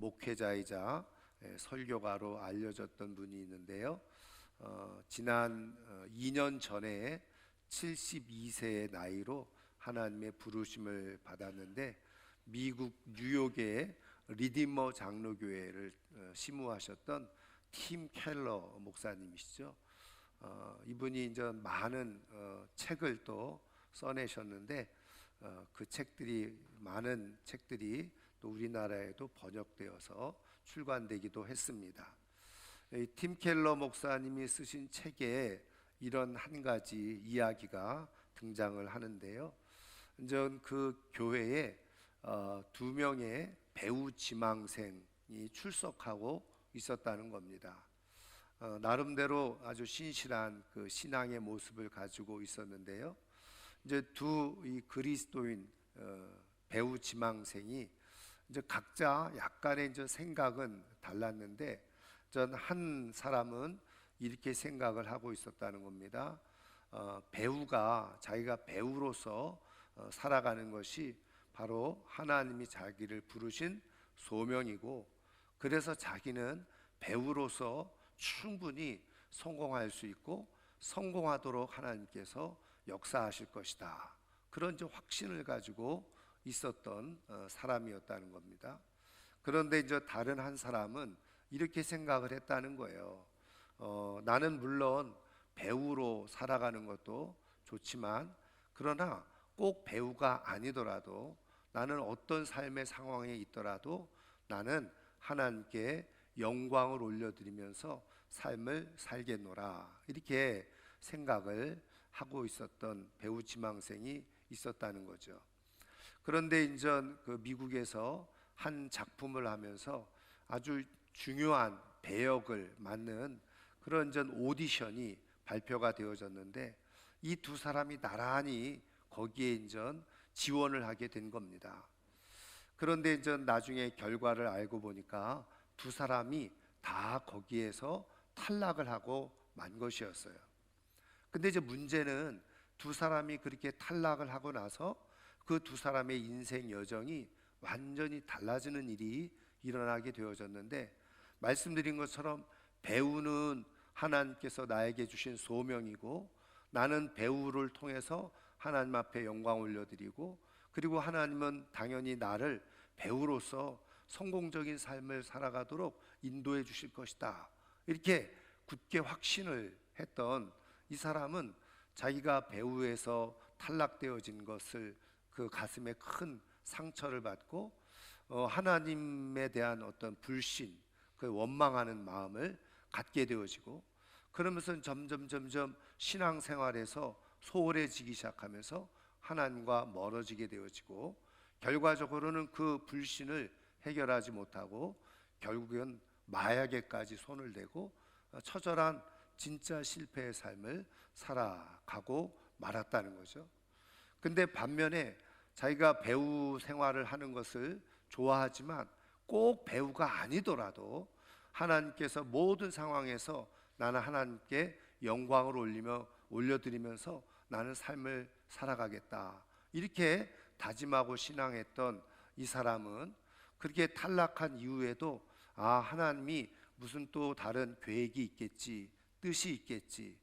목회자이자 설교가로 알려졌던 분이 있는데요. 지난 2년 전에 72세의 나이로 하나님의 부르심을 받았는데 미국 뉴욕의 리디머 장로교회를 심우하셨던 팀 켈러 목사님이시죠. 이분이 이제 많은 책을 또 써내셨는데 그 책들이 많은 책들이 또 우리나라에도 번역되어서 출간되기도 했습니다. 팀 켈러 목사님이 쓰신 책에 이런 한 가지 이야기가 등장을 하는데요. 이제 그 교회에 두 명의 배우 지망생이 출석하고 있었다는 겁니다. 나름대로 아주 신실한 그 신앙의 모습을 가지고 있었는데요. 이제 두 이 그리스도인 배우 지망생이 이제 각자 약간의 이제 생각은 달랐는데, 전 한 사람은 이렇게 생각을 하고 있었다는 겁니다. 배우가 자기가 배우로서 살아가는 것이 바로 하나님이 자기를 부르신 소명이고, 그래서 자기는 배우로서 충분히 성공할 수 있고 성공하도록 하나님께서 역사하실 것이다, 그런 확신을 가지고 있었던 사람이었다는 겁니다. 그런데 이제 다른 한 사람은 이렇게 생각을 했다는 거예요. 나는 물론 배우로 살아가는 것도 좋지만, 그러나 꼭 배우가 아니더라도 나는 어떤 삶의 상황에 있더라도 나는 하나님께 영광을 올려드리면서 삶을 살겠노라, 이렇게 생각을 하고 있었던 배우 지망생이 있었다는 거죠. 그런데 이제 그 미국에서 한 작품을 하면서 아주 중요한 배역을 맡는 그런 오디션이 발표가 되어졌는데, 이 두 사람이 나란히 거기에 이제 지원을 하게 된 겁니다. 그런데 이제 나중에 결과를 알고 보니까 두 사람이 다 거기에서 탈락을 하고 만 것이었어요. 근데 이제 문제는 두 사람이 그렇게 탈락을 하고 나서 그 두 사람의 인생 여정이 완전히 달라지는 일이 일어나게 되어졌는데, 말씀드린 것처럼 배우는 하나님께서 나에게 주신 소명이고, 나는 배우를 통해서 하나님 앞에 영광 올려드리고, 그리고 하나님은 당연히 나를 배우로서 성공적인 삶을 살아가도록 인도해 주실 것이다, 이렇게 굳게 확신을 했던 이 사람은 자기가 배우에서 탈락되어진 것을 그 가슴에 큰 상처를 받고 하나님에 대한 어떤 불신, 그 원망하는 마음을 갖게 되어지고, 그러면서 점점 신앙생활에서 소홀해지기 시작하면서 하나님과 멀어지게 되어지고, 결과적으로는 그 불신을 해결하지 못하고 결국은 마약에까지 손을 대고 처절한 진짜 실패의 삶을 살아가고 말았다는 거죠. 근데 반면에 자기가 배우 생활을 하는 것을 좋아하지만 꼭 배우가 아니더라도 하나님께서 모든 상황에서 나는 하나님께 영광을 올려드리면서 나는 삶을 살아가겠다, 이렇게 다짐하고 신앙했던 이 사람은 그렇게 탈락한 이후에도 하나님이 무슨 또 다른 계획이 있겠지, 뜻이 있겠지,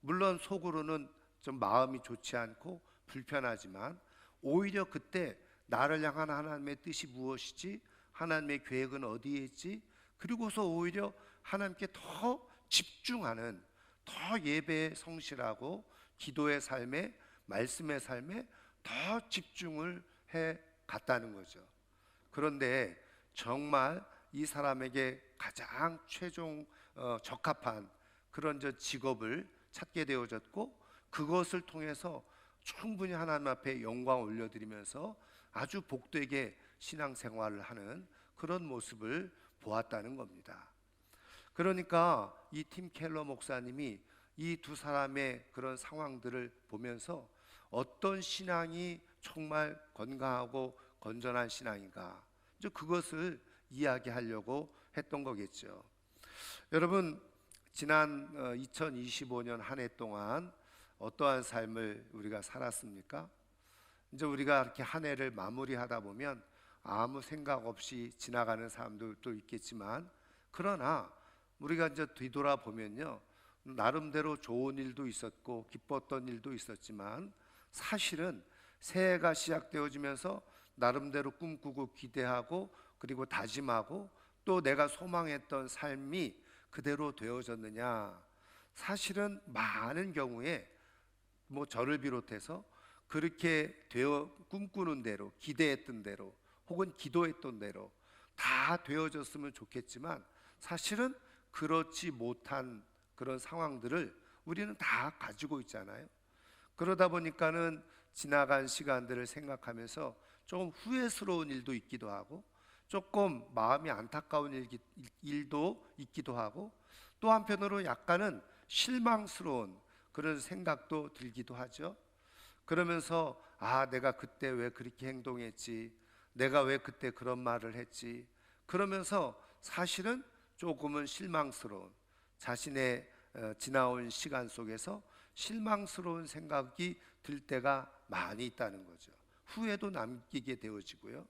물론 속으로는 좀 마음이 좋지 않고 불편하지만 오히려 그때 나를 향한 하나님의 뜻이 무엇이지, 하나님의 계획은 어디에 있지, 그리고서 오히려 하나님께 더 집중하는, 더 예배에 성실하고 기도의 삶에, 말씀의 삶에 더 집중을 해 갔다는 거죠. 그런데 정말 이 사람에게 가장 최종 적합한 그런 직업을 찾게 되어졌고, 그것을 통해서 충분히 하나님 앞에 영광 올려드리면서 아주 복되게 신앙생활을 하는 그런 모습을 보았다는 겁니다. 그러니까 이 팀 켈러 목사님이 이 두 사람의 그런 상황들을 보면서 어떤 신앙이 정말 건강하고 건전한 신앙인가, 그것을 이야기하려고 했던 거겠죠. 여러분, 지난 2025년 한 해 동안 어떠한 삶을 우리가 살았습니까? 이제 우리가 이렇게 한 해를 마무리하다 보면 아무 생각 없이 지나가는 사람들도 있겠지만, 그러나 우리가 이제 뒤돌아보면요, 나름대로 좋은 일도 있었고 기뻤던 일도 있었지만, 사실은 새해가 시작되어지면서 나름대로 꿈꾸고 기대하고 그리고 다짐하고 또 내가 소망했던 삶이 그대로 되어졌느냐? 사실은 많은 경우에 저를 비롯해서 그렇게 되어 꿈꾸는 대로, 기대했던 대로, 혹은 기도했던 대로 다 되어졌으면 좋겠지만, 사실은 그렇지 못한 그런 상황들을 우리는 다 가지고 있잖아요. 그러다 보니까는 지나간 시간들을 생각하면서 조금 후회스러운 일도 있기도 하고, 조금 마음이 안타까운 일도 있기도 하고, 또 한편으로 약간은 실망스러운 그런 생각도 들기도 하죠. 그러면서 내가 그때 왜 그렇게 행동했지, 내가 왜 그때 그런 말을 했지, 그러면서 사실은 조금은 실망스러운, 자신의 지나온 시간 속에서 실망스러운 생각이 들 때가 많이 있다는 거죠. 후회도 남기게 되어지고요,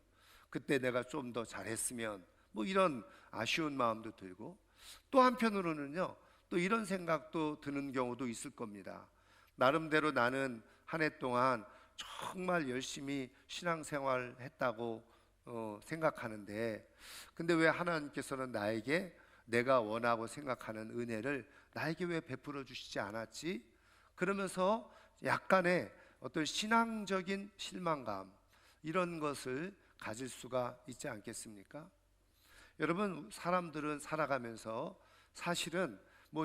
그때 내가 좀 더 잘했으면, 이런 아쉬운 마음도 들고, 또 한편으로는요, 또 이런 생각도 드는 경우도 있을 겁니다. 나름대로 나는 한 해 동안 정말 열심히 신앙생활 했다고 생각하는데, 근데 왜 하나님께서는 나에게 내가 원하고 생각하는 은혜를 나에게 왜 베풀어 주시지 않았지? 그러면서 약간의 어떤 신앙적인 실망감, 이런 것을 가질 수가 있지 않겠습니까? 여러분, 사람들은 살아가면서 사실은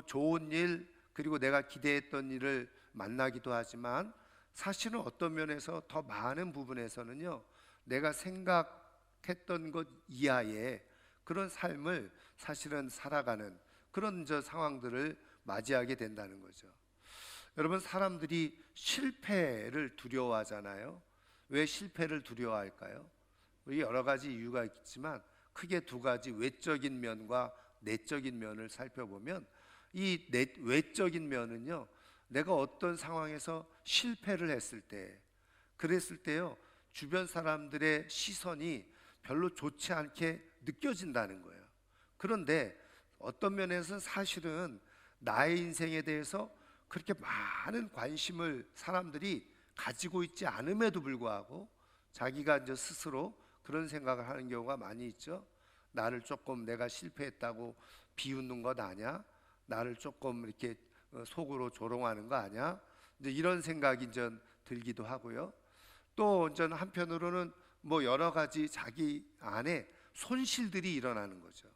좋은 일, 그리고 내가 기대했던 일을 만나기도 하지만, 사실은 어떤 면에서 더 많은 부분에서는요, 내가 생각했던 것 이하의 그런 삶을 사실은 살아가는 그런 상황들을 맞이하게 된다는 거죠. 여러분, 사람들이 실패를 두려워하잖아요. 왜 실패를 두려워할까요? 여러 가지 이유가 있지만 크게 두 가지, 외적인 면과 내적인 면을 살펴보면, 이 외적인 면은요, 내가 어떤 상황에서 실패를 했을 때, 그랬을 때요, 주변 사람들의 시선이 별로 좋지 않게 느껴진다는 거예요. 그런데 어떤 면에서 사실은 나의 인생에 대해서 그렇게 많은 관심을 사람들이 가지고 있지 않음에도 불구하고 자기가 이제 스스로 그런 생각을 하는 경우가 많이 있죠. 나를 조금 내가 실패했다고 비웃는 것 아니야? 나를 조금 이렇게 속으로 조롱하는 거 아니야? 이제 이런 생각이 이제 들기도 하고요. 또 이제 한편으로는 여러 가지 자기 안에 손실들이 일어나는 거죠.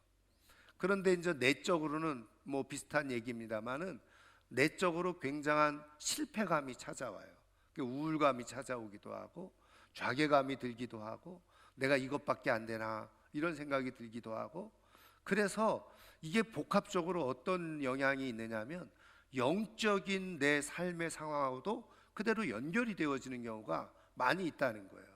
그런데 이제 내적으로는 비슷한 얘기입니다만은, 내적으로 굉장한 실패감이 찾아와요. 우울감이 찾아오기도 하고 좌괴감이 들기도 하고, 내가 이것밖에 안 되나, 이런 생각이 들기도 하고, 그래서 이게 복합적으로 어떤 영향이 있느냐면 영적인 내 삶의 상황하고도 그대로 연결이 되어지는 경우가 많이 있다는 거예요.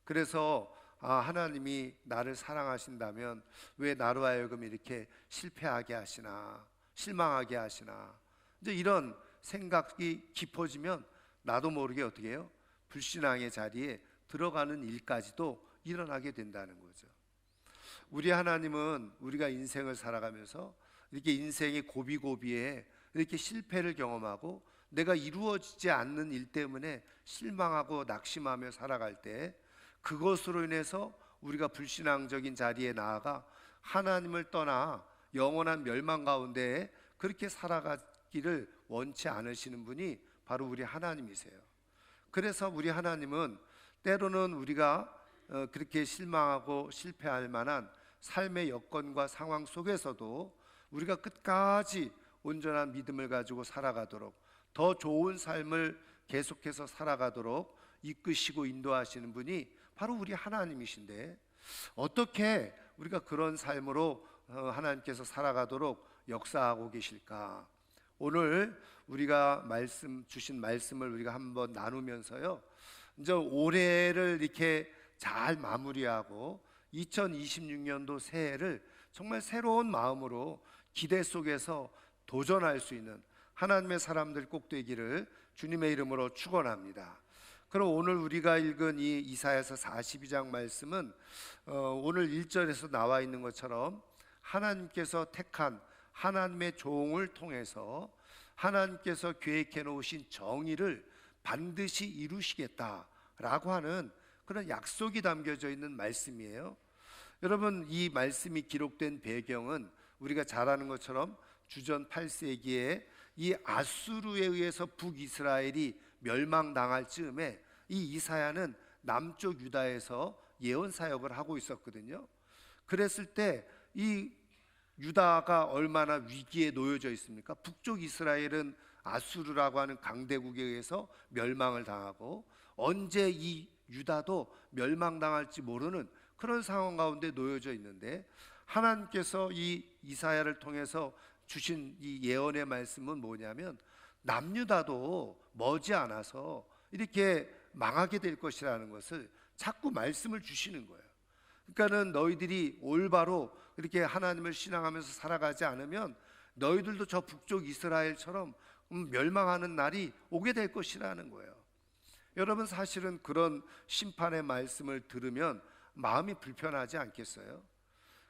그래서 하나님이 나를 사랑하신다면 왜 나로 하여금 이렇게 실패하게 하시나, 실망하게 하시나, 이제 이런 생각이 깊어지면 나도 모르게 어떻게 해요? 불신앙의 자리에 들어가는 일까지도 일어나게 된다는 거죠. 우리 하나님은 우리가 인생을 살아가면서 이렇게 인생의 고비고비에 이렇게 실패를 경험하고 내가 이루어지지 않는 일 때문에 실망하고 낙심하며 살아갈 때, 그것으로 인해서 우리가 불신앙적인 자리에 나아가 하나님을 떠나 영원한 멸망 가운데 그렇게 살아가기를 원치 않으시는 분이 바로 우리 하나님이세요. 그래서 우리 하나님은 때로는 우리가 그렇게 실망하고 실패할 만한 삶의 여건과 상황 속에서도 우리가 끝까지 온전한 믿음을 가지고 살아가도록, 더 좋은 삶을 계속해서 살아가도록 이끄시고 인도하시는 분이 바로 우리 하나님이신데, 어떻게 우리가 그런 삶으로 하나님께서 살아가도록 역사하고 계실까? 오늘 우리가 주신 말씀을 우리가 한번 나누면서요, 이제 올해를 이렇게 잘 마무리하고 2026년도 새해를 정말 새로운 마음으로 기대 속에서 도전할 수 있는 하나님의 사람들 꼭 되기를 주님의 이름으로 축원합니다. 그럼 오늘 우리가 읽은 이 이사야서 42장 말씀은 오늘 1절에서 나와 있는 것처럼 하나님께서 택한 하나님의 종을 통해서 하나님께서 계획해 놓으신 정의를 반드시 이루시겠다라고 하는 그런 약속이 담겨져 있는 말씀이에요. 여러분, 이 말씀이 기록된 배경은 우리가 잘 아는 것처럼 주전 8세기에 이 아수르에 의해서 북이스라엘이 멸망당할 즈음에 이 이사야는 남쪽 유다에서 예언 사역을 하고 있었거든요. 그랬을 때 이 유다가 얼마나 위기에 놓여져 있습니까? 북쪽 이스라엘은 아수르라고 하는 강대국에 의해서 멸망을 당하고 언제 이 유다도 멸망당할지 모르는 그런 상황 가운데 놓여져 있는데, 하나님께서 이 이사야를 통해서 주신 이 예언의 말씀은 뭐냐면 남유다도 머지않아서 이렇게 망하게 될 것이라는 것을 자꾸 말씀을 주시는 거예요. 그러니까는 너희들이 올바로 이렇게 하나님을 신앙하면서 살아가지 않으면 너희들도 저 북쪽 이스라엘처럼 멸망하는 날이 오게 될 것이라는 거예요. 여러분, 사실은 그런 심판의 말씀을 들으면 마음이 불편하지 않겠어요?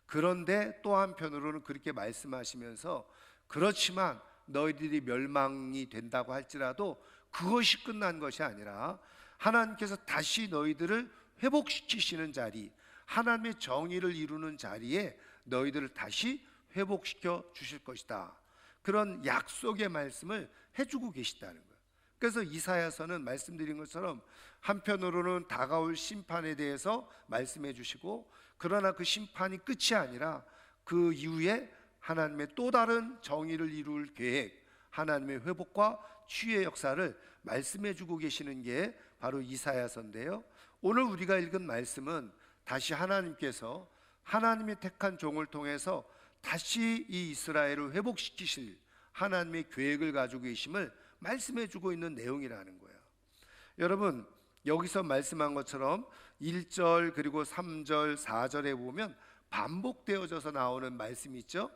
그런데 또 한편으로는 그렇게 말씀하시면서 그렇지만 너희들이 멸망이 된다고 할지라도 그것이 끝난 것이 아니라 하나님께서 다시 너희들을 회복시키시는 자리, 하나님의 정의를 이루는 자리에 너희들을 다시 회복시켜 주실 것이다. 그런 약속의 말씀을 해주고 계시다는 거예요. 그래서 이사야서는 말씀드린 것처럼 한편으로는 다가올 심판에 대해서 말씀해 주시고, 그러나 그 심판이 끝이 아니라 그 이후에 하나님의 또 다른 정의를 이룰 계획, 하나님의 회복과 치유의 역사를 말씀해 주고 계시는 게 바로 이사야서인데요. 오늘 우리가 읽은 말씀은 다시 하나님께서 하나님의 택한 종을 통해서 다시 이 이스라엘을 회복시키실 하나님의 계획을 가지고 계심을 말씀해 주고 있는 내용이라는 거예요. 여러분, 여기서 말씀한 것처럼 1절 그리고 3절 4절에 보면 반복되어져서 나오는 말씀이 있죠.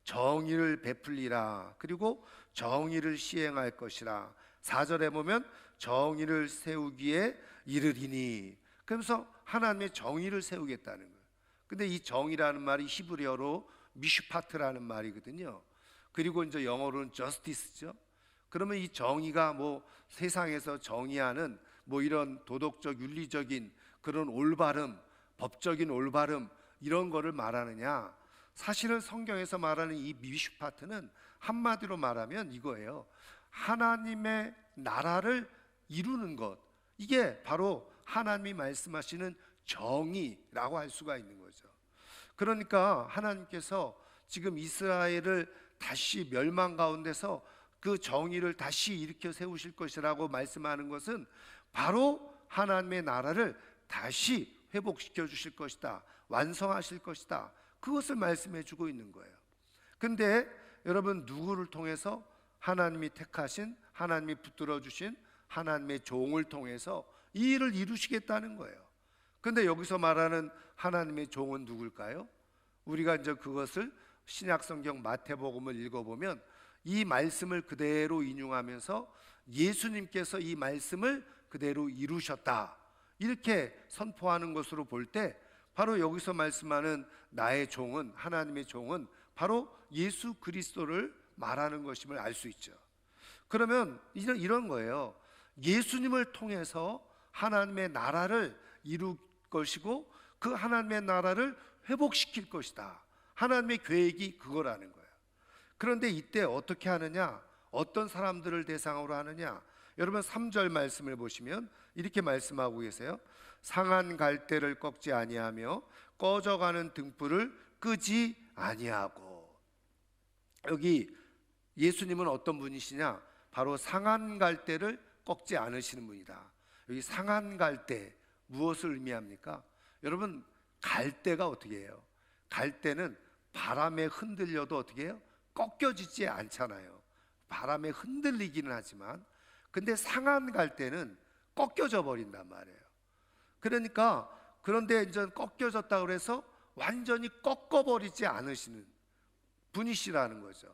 정의를 베풀리라, 그리고 정의를 시행할 것이라. 4절에 보면 정의를 세우기에 이르리니, 그러면서 하나님의 정의를 세우겠다는 거예요. 근데 이 정의라는 말이 히브리어로 미슈파트라는 말이거든요. 그리고 이제 영어로는 justice죠. 그러면 이 정의가 뭐 세상에서 정의하는 뭐 이런 도덕적 윤리적인 그런 올바름, 법적인 올바름 이런 거를 말하느냐? 사실은 성경에서 말하는 이 미슈파트는 한마디로 말하면 이거예요. 하나님의 나라를 이루는 것, 이게 바로 하나님이 말씀하시는 정의라고 할 수가 있는 거죠. 그러니까 하나님께서 지금 이스라엘을 다시 멸망 가운데서 그 정의를 다시 일으켜 세우실 것이라고 말씀하는 것은 바로 하나님의 나라를 다시 회복시켜 주실 것이다, 완성하실 것이다, 그것을 말씀해 주고 있는 거예요. 근데 여러분, 누구를 통해서? 하나님이 택하신, 하나님이 붙들어 주신 하나님의 종을 통해서 이 일을 이루시겠다는 거예요. 근데 여기서 말하는 하나님의 종은 누굴까요? 우리가 이제 그것을 신약성경 마태복음을 읽어보면 이 말씀을 그대로 인용하면서 예수님께서 이 말씀을 그대로 이루셨다, 이렇게 선포하는 것으로 볼 때 바로 여기서 말씀하는 나의 종은, 하나님의 종은 바로 예수 그리스도를 말하는 것임을 알 수 있죠. 그러면 이런 거예요. 예수님을 통해서 하나님의 나라를 이룰 것이고 그 하나님의 나라를 회복시킬 것이다. 하나님의 계획이 그거라는 거예요. 그런데 이때 어떻게 하느냐? 어떤 사람들을 대상으로 하느냐? 여러분 3절 말씀을 보시면 이렇게 말씀하고 계세요. 상한 갈대를 꺾지 아니하며 꺼져가는 등불을 끄지 아니하고. 여기 예수님은 어떤 분이시냐? 바로 상한 갈대를 꺾지 않으시는 분이다. 여기 상한 갈대 무엇을 의미합니까? 여러분, 갈대가 어떻게 해요? 갈대는 바람에 흔들려도 어떻게 해요? 꺾여지지 않잖아요. 바람에 흔들리기는 하지만, 근데 상한 갈대는 꺾여져 버린단 말이에요. 그러니까 그런데 이제 꺾여졌다 그래서 완전히 꺾어버리지 않으시는 분이시라는 거죠.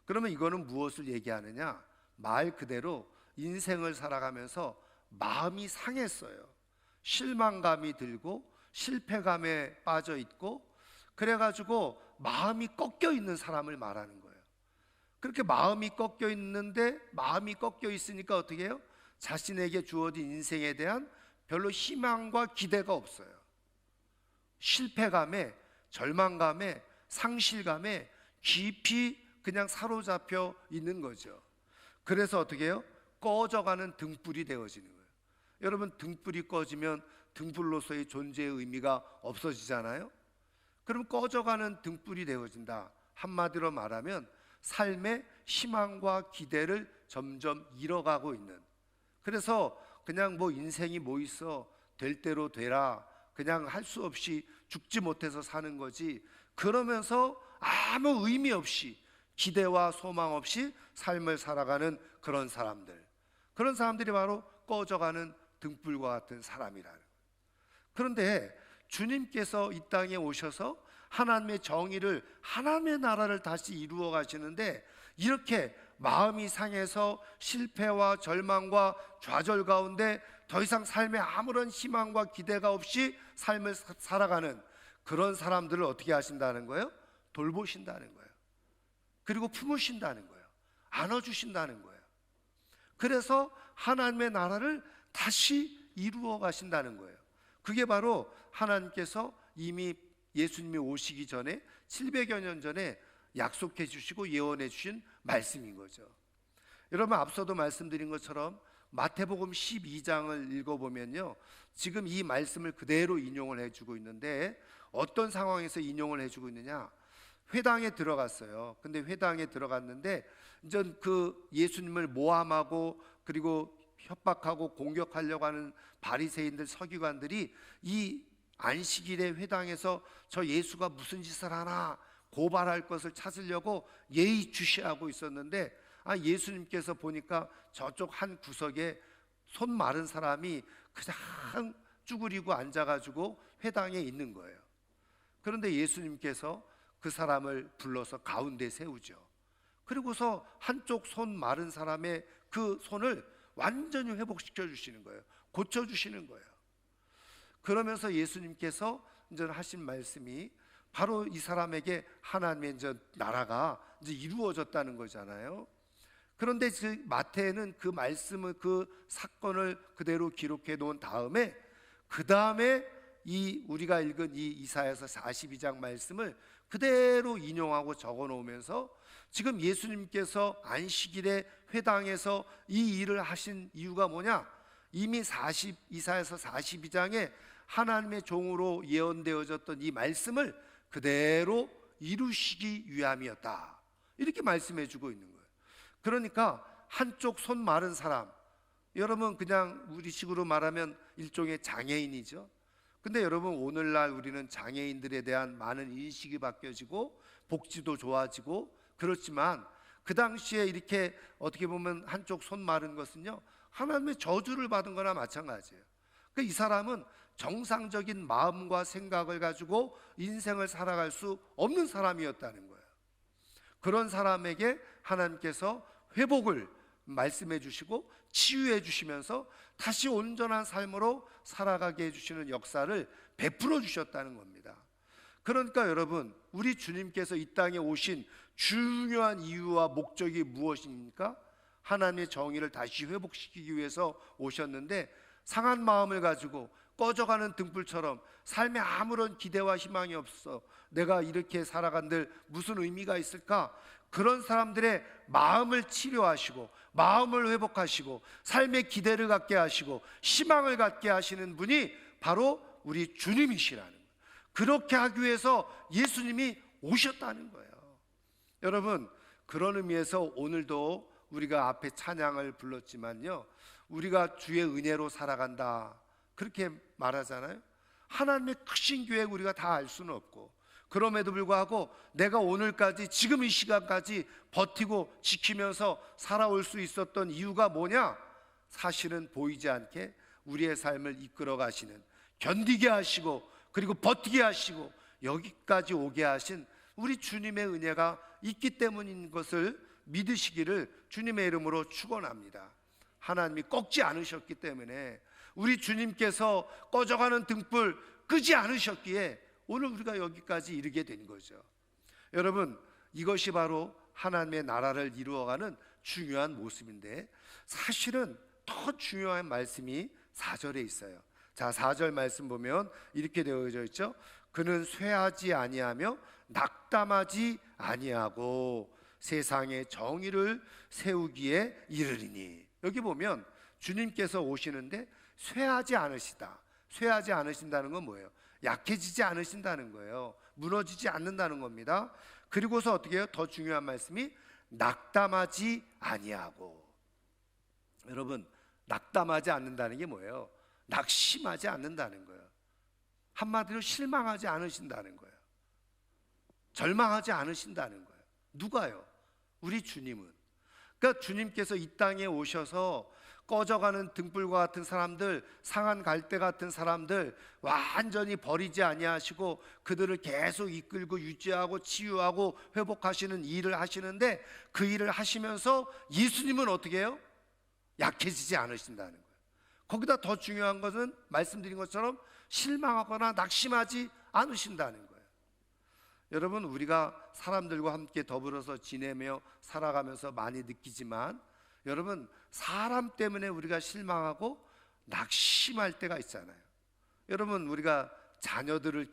그러면 이거는 무엇을 얘기하느냐? 말 그대로 인생을 살아가면서 마음이 상했어요. 실망감이 들고 실패감에 빠져 있고, 그래가지고 마음이 꺾여 있는 사람을 말하는 거예요. 그렇게 마음이 꺾여 있는데, 마음이 꺾여 있으니까 어떻게 해요? 자신에게 주어진 인생에 대한 별로 희망과 기대가 없어요. 실패감에, 절망감에, 상실감에 깊이 그냥 사로잡혀 있는 거죠. 그래서 어떻게 해요? 꺼져가는 등불이 되어지는 거예요. 여러분, 등불이 꺼지면 등불로서의 존재의 의미가 없어지잖아요. 그럼 꺼져가는 등불이 되어진다. 한마디로 말하면 삶의 희망과 기대를 점점 잃어가고 있는, 그래서 그냥 뭐 인생이 뭐 있어, 될 대로 되라, 그냥 할 수 없이 죽지 못해서 사는 거지, 그러면서 아무 의미 없이 기대와 소망 없이 삶을 살아가는 그런 사람들이 바로 꺼져가는 등불과 같은 사람이라는 거예요. 그런데 주님께서 이 땅에 오셔서 하나님의 정의를, 하나님의 나라를 다시 이루어 가시는데, 이렇게 마음이 상해서 실패와 절망과 좌절 가운데 더 이상 삶에 아무런 희망과 기대가 없이 삶을 살아가는 그런 사람들을 어떻게 하신다는 거예요? 돌보신다는 거예요. 그리고 품으신다는 거예요. 안아주신다는 거예요. 그래서 하나님의 나라를 다시 이루어 가신다는 거예요. 그게 바로 하나님께서 이미 예수님이 오시기 전에 700여 년 전에 약속해 주시고 예언해 주신 말씀인 거죠. 여러분, 앞서도 말씀드린 것처럼 마태복음 12장을 읽어보면요, 지금 이 말씀을 그대로 인용을 해주고 있는데, 어떤 상황에서 인용을 해주고 있느냐? 회당에 들어갔어요. 근데 회당에 들어갔는데 이제 그 예수님을 모함하고 그리고 협박하고 공격하려고 하는 바리새인들, 서기관들이 이 안식일에 회당에서 저 예수가 무슨 짓을 하나 고발할 것을 찾으려고 예의주시하고 있었는데, 예수님께서 보니까 저쪽 한 구석에 손 마른 사람이 그냥 쭈그리고 앉아가지고 회당에 있는 거예요. 그런데 예수님께서 그 사람을 불러서 가운데 세우죠. 그리고서 한쪽 손 마른 사람의 그 손을 완전히 회복시켜 주시는 거예요. 고쳐 주시는 거예요. 그러면서 예수님께서 이제 하신 말씀이 바로 이 사람에게 하나님의 이제 나라가 이제 이루어졌다는 거잖아요. 그런데 마태는 그 말씀을, 그 사건을 그대로 기록해 놓은 다음에, 그 다음에 이 우리가 읽은 이 이사야서 42장 말씀을 그대로 인용하고 적어 놓으면서, 지금 예수님께서 안식일에 회당에서 이 일을 하신 이유가 뭐냐? 이미 이사야서 42장에 하나님의 종으로 예언되어졌던 이 말씀을 그대로 이루시기 위함이었다, 이렇게 말씀해 주고 있는 거예요. 그러니까 한쪽 손 마른 사람, 여러분 그냥 우리식으로 말하면 일종의 장애인이죠. 근데 여러분, 오늘날 우리는 장애인들에 대한 많은 인식이 바뀌어지고 복지도 좋아지고 그렇지만, 그 당시에 이렇게 어떻게 보면 한쪽 손 마른 것은요, 하나님의 저주를 받은 거나 마찬가지예요. 이 사람은 정상적인 마음과 생각을 가지고 인생을 살아갈 수 없는 사람이었다는 거예요. 그런 사람에게 하나님께서 회복을 말씀해 주시고 치유해 주시면서 다시 온전한 삶으로 살아가게 해주시는 역사를 베풀어 주셨다는 겁니다. 그러니까 여러분, 우리 주님께서 이 땅에 오신 중요한 이유와 목적이 무엇입니까? 하나님의 정의를 다시 회복시키기 위해서 오셨는데, 상한 마음을 가지고 꺼져가는 등불처럼 삶에 아무런 기대와 희망이 없어, 내가 이렇게 살아간들 무슨 의미가 있을까? 그런 사람들의 마음을 치료하시고 마음을 회복하시고 삶의 기대를 갖게 하시고 희망을 갖게 하시는 분이 바로 우리 주님이시라는 거예요. 그렇게 하기 위해서 예수님이 오셨다는 거예요. 여러분, 그런 의미에서 오늘도 우리가 앞에 찬양을 불렀지만요, 우리가 주의 은혜로 살아간다 그렇게 말하잖아요. 하나님의 크신 계획 우리가 다 알 수는 없고, 그럼에도 불구하고 내가 오늘까지, 지금 이 시간까지 버티고 지키면서 살아올 수 있었던 이유가 뭐냐? 사실은 보이지 않게 우리의 삶을 이끌어 가시는, 견디게 하시고 그리고 버티게 하시고 여기까지 오게 하신 우리 주님의 은혜가 있기 때문인 것을 믿으시기를 주님의 이름으로 축원합니다. 하나님이 꺾지 않으셨기 때문에, 우리 주님께서 꺼져가는 등불 끄지 않으셨기에 오늘 우리가 여기까지 이르게 된 거죠. 여러분, 이것이 바로 하나님의 나라를 이루어가는 중요한 모습인데, 사실은 더 중요한 말씀이 4절에 있어요. 자, 4절 말씀 보면 이렇게 되어져 있죠. 그는 쇠하지 아니하며 낙담하지 아니하고 세상에 정의를 세우기에 이르리니. 여기 보면 주님께서 오시는데 쇠하지 않으시다. 쇠하지 않으신다는 건 뭐예요? 약해지지 않으신다는 거예요. 무너지지 않는다는 겁니다. 그리고서 어떻게 해요? 더 중요한 말씀이 낙담하지 아니하고. 여러분, 낙담하지 않는다는 게 뭐예요? 낙심하지 않는다는 거예요. 한마디로 실망하지 않으신다는 거예요. 절망하지 않으신다는 거예요. 누가요? 우리 주님은. 그러니까 주님께서 이 땅에 오셔서 꺼져가는 등불과 같은 사람들, 상한 갈대 같은 사람들 완전히 버리지 아니하시고 그들을 계속 이끌고 유지하고 치유하고 회복하시는 일을 하시는데, 그 일을 하시면서 예수님은 어떻게 해요? 약해지지 않으신다는 거예요. 거기다 더 중요한 것은 말씀드린 것처럼 실망하거나 낙심하지 않으신다는 거예요. 여러분, 우리가 사람들과 함께 더불어서 지내며 살아가면서 많이 느끼지만, 여러분, 사람 때문에 우리가 실망하고 낙심할 때가 있잖아요. 여러분, 우리가 자녀들을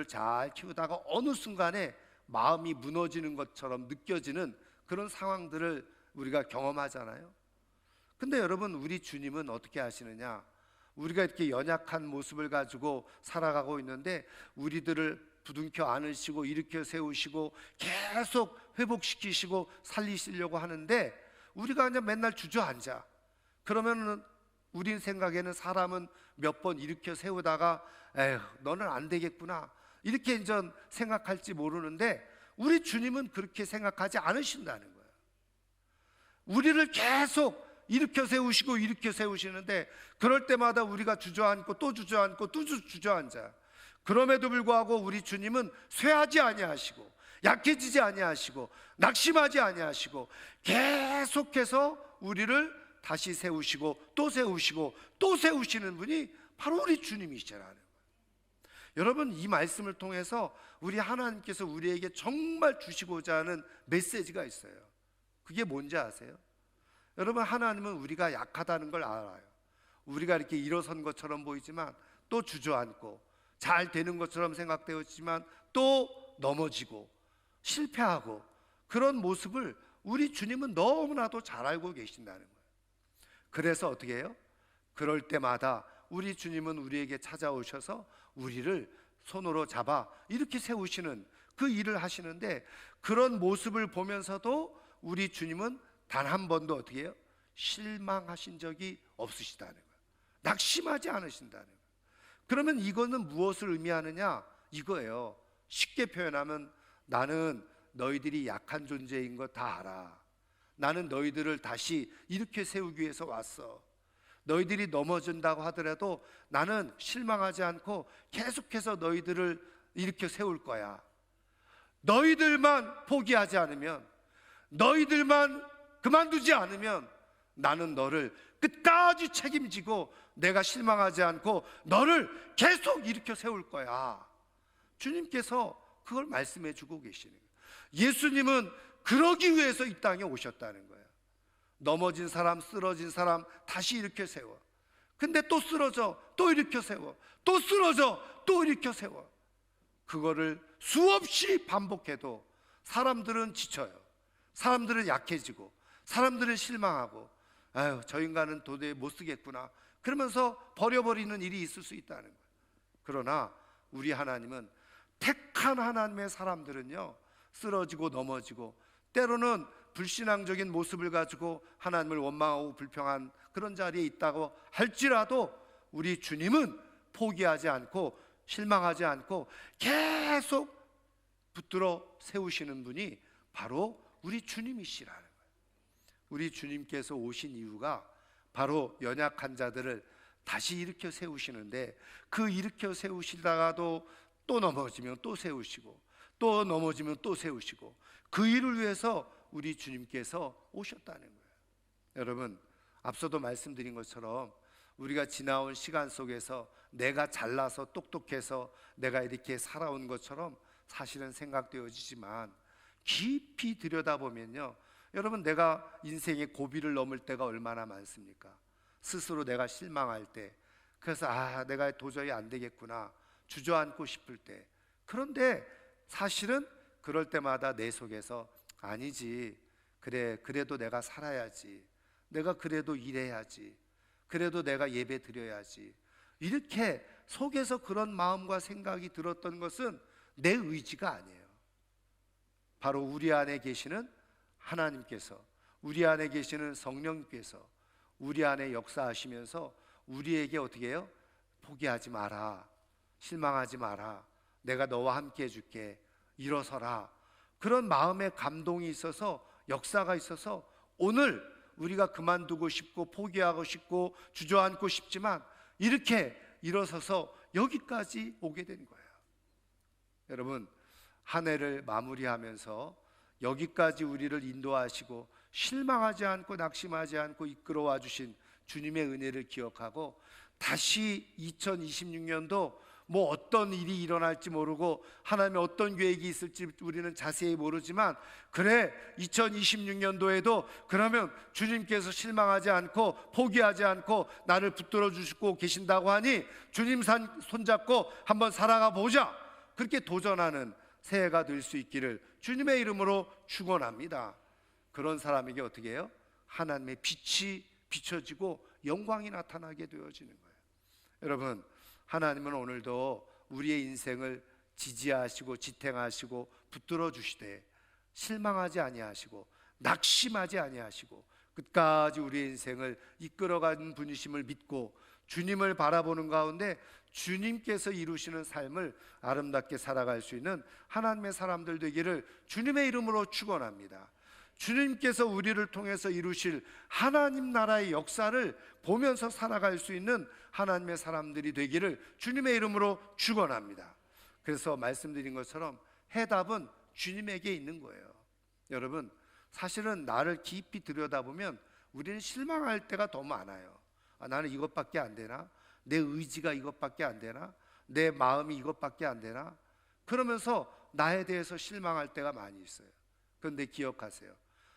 잘 키우다가 어느 순간에 마음이 무너지는 것처럼 느껴지는 그런 상황들을 우리가 경험하잖아요. 근데 여러분, 우리 주님은 어떻게 하시느냐? 우리가 이렇게 연약한 모습을 가지고 살아가고 있는데 우리들을 부둥켜 안으시고 일으켜 세우시고 계속 회복시키시고 살리시려고 하는데, 우리가 그냥 맨날 주저앉아. 그러면 우린 생각에는 사람은 몇 번 일으켜 세우다가 에휴, 너는 안 되겠구나, 이렇게 이제 생각할지 모르는데, 우리 주님은 그렇게 생각하지 않으신다는 거예요. 우리를 계속 일으켜 세우시는데, 그럴 때마다 우리가 주저앉고 또 주저앉고 또 주저앉아. 그럼에도 불구하고 우리 주님은 쇠하지 아니하시고 약해지지 아니하시고 낙심하지 아니하시고 계속해서 우리를 다시 세우시고 또 세우시고 또 세우시는 분이 바로 우리 주님이시라는 거예요. 여러분, 이 말씀을 통해서 우리 하나님께서 우리에게 정말 주시고자 하는 메시지가 있어요. 그게 뭔지 아세요? 여러분, 하나님은 우리가 약하다는 걸 알아요. 우리가 이렇게 일어선 것처럼 보이지만 또 주저앉고 잘 되는 것처럼 생각되었지만 또 넘어지고 실패하고, 그런 모습을 우리 주님은 너무나도 잘 알고 계신다는 거예요. 그래서 어떻게 해요? 그럴 때마다 우리 주님은 우리에게 찾아오셔서 우리를 손으로 잡아 이렇게 세우시는 그 일을 하시는데, 그런 모습을 보면서도 우리 주님은 단 한 번도 어떻게 해요? 실망하신 적이 없으시다는 거예요. 낙심하지 않으신다는 거예요. 그러면 이거는 무엇을 의미하느냐? 이거예요. 쉽게 표현하면, 나는 너희들이 약한 존재인 거 다 알아. 나는 너희들을 다시 일으켜 세우기 위해서 왔어. 너희들이 넘어진다고 하더라도 나는 실망하지 않고 계속해서 너희들을 일으켜 세울 거야. 너희들만 포기하지 않으면, 너희들만 그만두지 않으면 나는 너를 끝까지 책임지고 내가 실망하지 않고 너를 계속 일으켜 세울 거야. 주님께서 그걸 말씀해 주고 계시는 거예요. 예수님은 그러기 위해서 이 땅에 오셨다는 거예요. 넘어진 사람, 쓰러진 사람 다시 일으켜 세워. 근데 또 쓰러져, 또 일으켜 세워. 또 쓰러져, 또 일으켜 세워. 그거를 수없이 반복해도 사람들은 지쳐요. 사람들은 약해지고, 사람들은 실망하고, 아유, 저 인간은 도저히 못 쓰겠구나, 그러면서 버려버리는 일이 있을 수 있다는 거예요. 그러나 우리 하나님은, 택한 하나님의 사람들은요, 쓰러지고 넘어지고 때로는 불신앙적인 모습을 가지고 하나님을 원망하고 불평한 그런 자리에 있다고 할지라도 우리 주님은 포기하지 않고 실망하지 않고 계속 붙들어 세우시는 분이 바로 우리 주님이시라는 거예요. 우리 주님께서 오신 이유가 바로 연약한 자들을 다시 일으켜 세우시는데, 그 일으켜 세우시다가도 또 넘어지면 또 세우시고, 또 넘어지면 또 세우시고, 그 일을 위해서 우리 주님께서 오셨다는 거예요. 여러분, 앞서도 말씀드린 것처럼 우리가 지나온 시간 속에서 내가 잘나서 똑똑해서 내가 이렇게 살아온 것처럼 사실은 생각되어지지만, 깊이 들여다보면요, 여러분, 내가 인생의 고비를 넘을 때가 얼마나 많습니까? 스스로 내가 실망할 때, 그래서 내가 도저히 안 되겠구나 주저앉고 싶을 때. 그런데 사실은 그럴 때마다 내 속에서 아니지, 그래, 그래도 내가 살아야지, 내가 그래도 일해야지, 그래도 내가 예배 드려야지, 이렇게 속에서 그런 마음과 생각이 들었던 것은 내 의지가 아니에요. 바로 우리 안에 계시는 하나님께서, 우리 안에 계시는 성령께서 우리 안에 역사하시면서 우리에게 어떻게 해요? 포기하지 마라, 실망하지 마라, 내가 너와 함께 해줄게, 일어서라. 그런 마음의 감동이 있어서, 역사가 있어서 오늘 우리가 그만두고 싶고 포기하고 싶고 주저앉고 싶지만 이렇게 일어서서 여기까지 오게 된 거예요. 여러분, 한 해를 마무리하면서 여기까지 우리를 인도하시고 실망하지 않고 낙심하지 않고 이끌어와 주신 주님의 은혜를 기억하고, 다시 2026년도 뭐 어떤 일이 일어날지 모르고 하나님의 어떤 계획이 있을지 우리는 자세히 모르지만, 그래, 2026년도에도 그러면 주님께서 실망하지 않고 포기하지 않고 나를 붙들어 주시고 계신다고 하니 주님 손잡고 한번 살아가 보자, 그렇게 도전하는 새해가 될 수 있기를 주님의 이름으로 축원합니다. 그런 사람에게 어떻게 해요? 하나님의 빛이 비춰지고 영광이 나타나게 되어지는 거예요. 여러분, 하나님은 오늘도 우리의 인생을 지지하시고 지탱하시고 붙들어 주시되 실망하지 아니하시고 낙심하지 아니하시고 끝까지 우리의 인생을 이끌어가는 분이심을 믿고 주님을 바라보는 가운데 주님께서 이루시는 삶을 아름답게 살아갈 수 있는 하나님의 사람들 되기를 주님의 이름으로 축원합니다. 주님께서 우리를 통해서 이루실 하나님 나라의 역사를 보면서 살아갈 수 있는 하나님의 사람들이 되기를 주님의 이름으로 축원합니다. 그래서 말씀드린 것처럼 해답은 주님에게 있는 거예요. 여러분, 사실은 나를 깊이 들여다보면 우리는 실망할 때가 더 많아요. 나는 이것밖에 안 되나? 내 의지가 이것밖에 안 되나? 내 마음이 이것밖에 안 되나? 그러면서 나에 대해서 실망할 때가 많이 있어요. 그런데 기억하세요.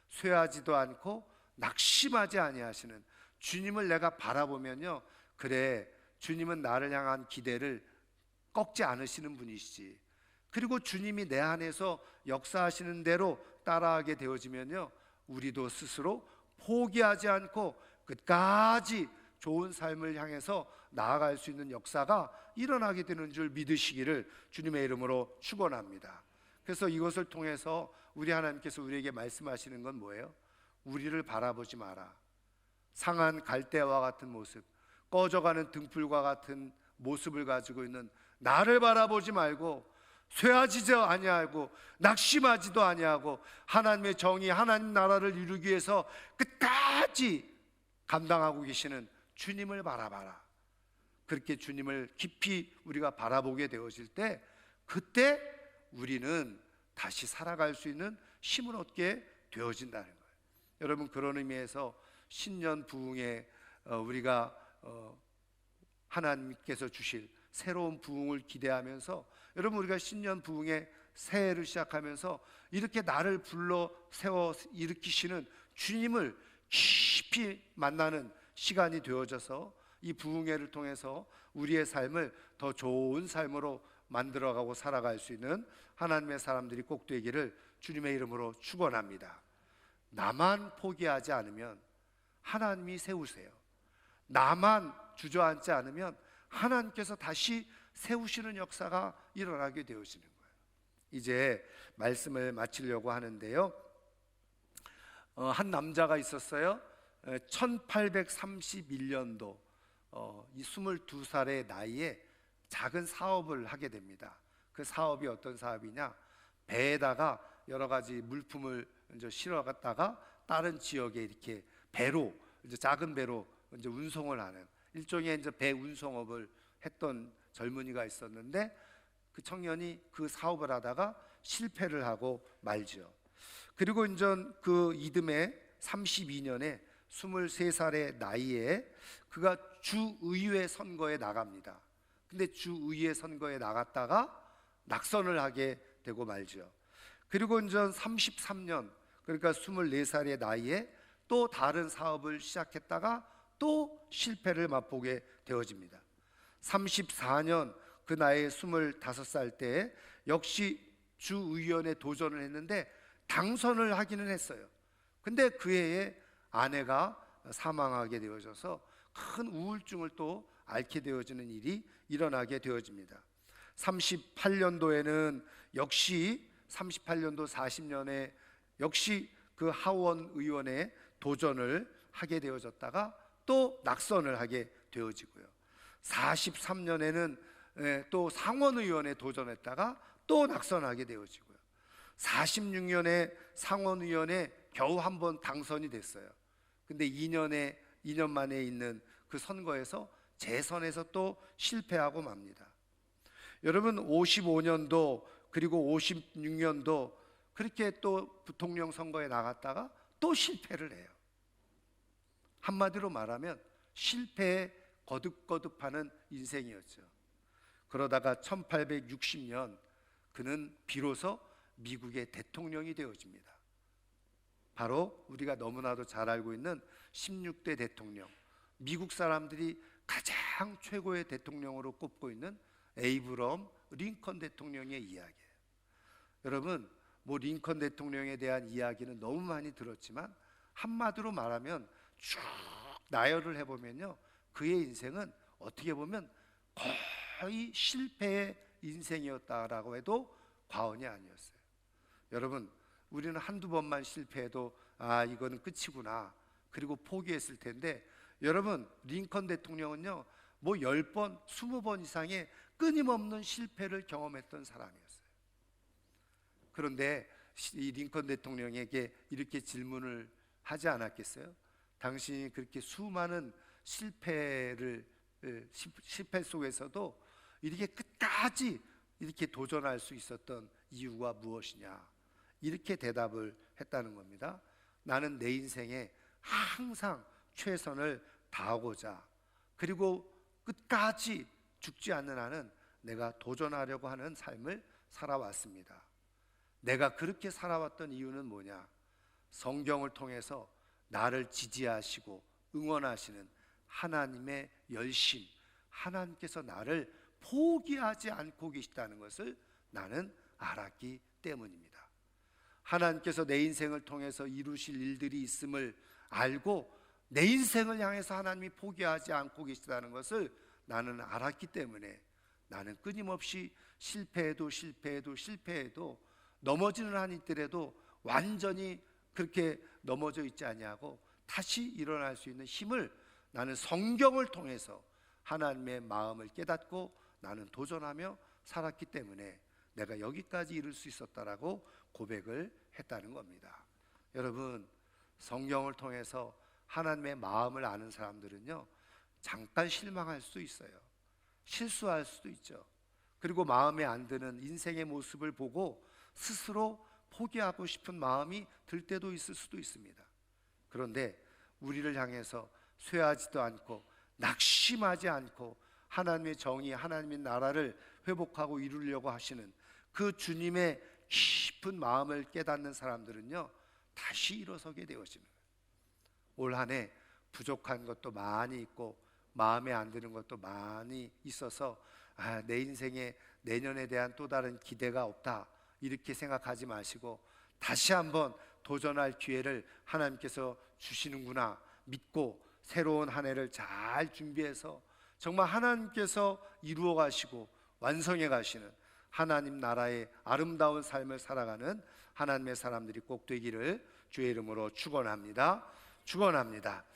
쇠하지도 않고 낙심하지 아니하시는 주님을 내가 바라보면요, 그래, 주님은 나를 향한 기대를 꺾지 않으시는 분이시지. 그리고 주님이 내 안에서 역사하시는 대로 따라하게 되어지면요, 우리도 스스로 포기하지 않고 끝까지 좋은 삶을 향해서 나아갈 수 있는 역사가 일어나게 되는 줄 믿으시기를 주님의 이름으로 축원합니다. 그래서 이것을 통해서 우리 하나님께서 우리에게 말씀하시는 건 뭐예요? 우리를 바라보지 마라. 상한 갈대와 같은 모습, 꺼져가는 등불과 같은 모습을 가지고 있는 나를 바라보지 말고 쇠하지도 아니하고 낙심하지도 아니하고 하나님의 정의, 하나님 나라를 이루기 위해서 끝까지 감당하고 계시는 주님을 바라봐라. 그렇게 주님을 깊이 우리가 바라보게 되어질 때, 그때 우리는 다시 살아갈 수 있는 힘을 얻게 되어진다는 거예요. 여러분, 그런 의미에서 신년 부흥에 우리가 하나님께서 주실 새로운 부흥을 기대하면서, 여러분, 우리가 신년 부흥의 새해를 시작하면서 이렇게 나를 불러 세워 일으키시는 주님을 깊이 만나는 시간이 되어져서 이 부흥회를 통해서 우리의 삶을 더 좋은 삶으로 만들어가고 살아갈 수 있는 하나님의 사람들이 꼭 되기를 주님의 이름으로 축원합니다. 나만 포기하지 않으면 하나님이 세우세요. 나만 주저앉지 않으면 하나님께서 다시 세우시는 역사가 일어나게 되어지는 거예요. 이제 말씀을 마치려고 하는데요, 한 남자가 있었어요. 1831년도 이 22살의 나이에 작은 사업을 하게 됩니다. 그 사업이 어떤 사업이냐, 배에다가 여러 가지 물품을 이제 실어갔다가 다른 지역에 이렇게 배로, 이제 작은 배로 이제 운송을 하는 일종의 이제 배 운송업을 했던 젊은이가 있었는데, 그 청년이 그 사업을 하다가 실패를 하고 말죠. 그리고 이제 그 이듬해 32년에 23살의 나이에 그가 주의회 선거에 나갑니다. 근데 주의회 선거에 나갔다가 낙선을 하게 되고 말죠. 그리고 이제 33년, 그러니까 24살의 나이에 또 다른 사업을 시작했다가 또 실패를 맛보게 되어집니다. 34년, 그 나이에 25살 때 역시 주의원에 도전을 했는데 당선을 하기는 했어요. 근데 그 해에 아내가 사망하게 되어져서 큰 우울증을 또 앓게 되어지는 일이 일어나게 되어집니다. 38년도에는 역시 38년도 40년에 역시 그 하원 의원에 도전을 하게 되어졌다가 또 낙선을 하게 되어지고요. 43년에는 또 상원 의원에 도전했다가 또 낙선하게 되어지고요. 46년에 상원 의원에 겨우 한 번 당선이 됐어요. 근데 2년 만에 있는 그 선거에서 재선에서 또 실패하고 맙니다. 여러분 55년도 그리고 56년도 그렇게 또 부통령 선거에 나갔다가 또 실패를 해요. 한마디로 말하면 실패에 거듭거듭하는 인생이었죠. 그러다가 1860년 그는 비로소 미국의 대통령이 되어집니다. 바로 우리가 너무나도 잘 알고 있는 16대 대통령, 미국 사람들이 가장 최고의 대통령으로 꼽고 있는 에이브럼 링컨 대통령의 이야기예요. 여러분, 링컨 대통령에 대한 이야기는 너무 많이 들었지만 한마디로 말하면 쭉 나열을 해보면요, 그의 인생은 어떻게 보면 거의 실패의 인생이었다라고 해도 과언이 아니었어요. 여러분, 우리는 한두 번만 실패해도 이거는 끝이구나, 그리고 포기했을 텐데, 여러분 링컨 대통령은요 10번, 20번 이상의 끊임없는 실패를 경험했던 사람이었어요. 그런데 이 링컨 대통령에게 이렇게 질문을 하지 않았겠어요? 당신이 그렇게 수많은 실패 속에서도 이렇게 끝까지 이렇게 도전할 수 있었던 이유가 무엇이냐, 이렇게 대답을 했다는 겁니다. 나는 내 인생에 항상 최선을 다하고자, 그리고 끝까지 죽지 않는 한은 내가 도전하려고 하는 삶을 살아왔습니다. 내가 그렇게 살아왔던 이유는 뭐냐? 성경을 통해서 나를 지지하시고 응원하시는 하나님의 열심, 하나님께서 나를 포기하지 않고 계시다는 것을 나는 알았기 때문입니다. 하나님께서 내 인생을 통해서 이루실 일들이 있음을 알고 내 인생을 향해서 하나님이 포기하지 않고 계시다는 것을 나는 알았기 때문에 나는 끊임없이 실패해도 넘어지는 한 있더라도 완전히 그렇게 넘어져 있지 아니하고 다시 일어날 수 있는 힘을 나는 성경을 통해서 하나님의 마음을 깨닫고 나는 도전하며 살았기 때문에 내가 여기까지 이룰 수 있었다라고 고백을 했다는 겁니다. 여러분, 성경을 통해서 하나님의 마음을 아는 사람들은요 잠깐 실망할 수도 있어요. 실수할 수도 있죠. 그리고 마음에 안 드는 인생의 모습을 보고 스스로 포기하고 싶은 마음이 들 때도 있을 수도 있습니다. 그런데 우리를 향해서 쇠하지도 않고 낙심하지 않고 하나님의 정의, 하나님의 나라를 회복하고 이루려고 하시는 그 주님의 깊은 마음을 깨닫는 사람들은요 다시 일어서게 되어지는 거예요. 올 한 해 부족한 것도 많이 있고 마음에 안 드는 것도 많이 있어서 내 인생에 내년에 대한 또 다른 기대가 없다, 이렇게 생각하지 마시고 다시 한번 도전할 기회를 하나님께서 주시는구나 믿고 새로운 한 해를 잘 준비해서 정말 하나님께서 이루어 가시고 완성해 가시는 하나님 나라의 아름다운 삶을 살아가는 하나님의 사람들이 꼭 되기를 주의 이름으로 축원합니다.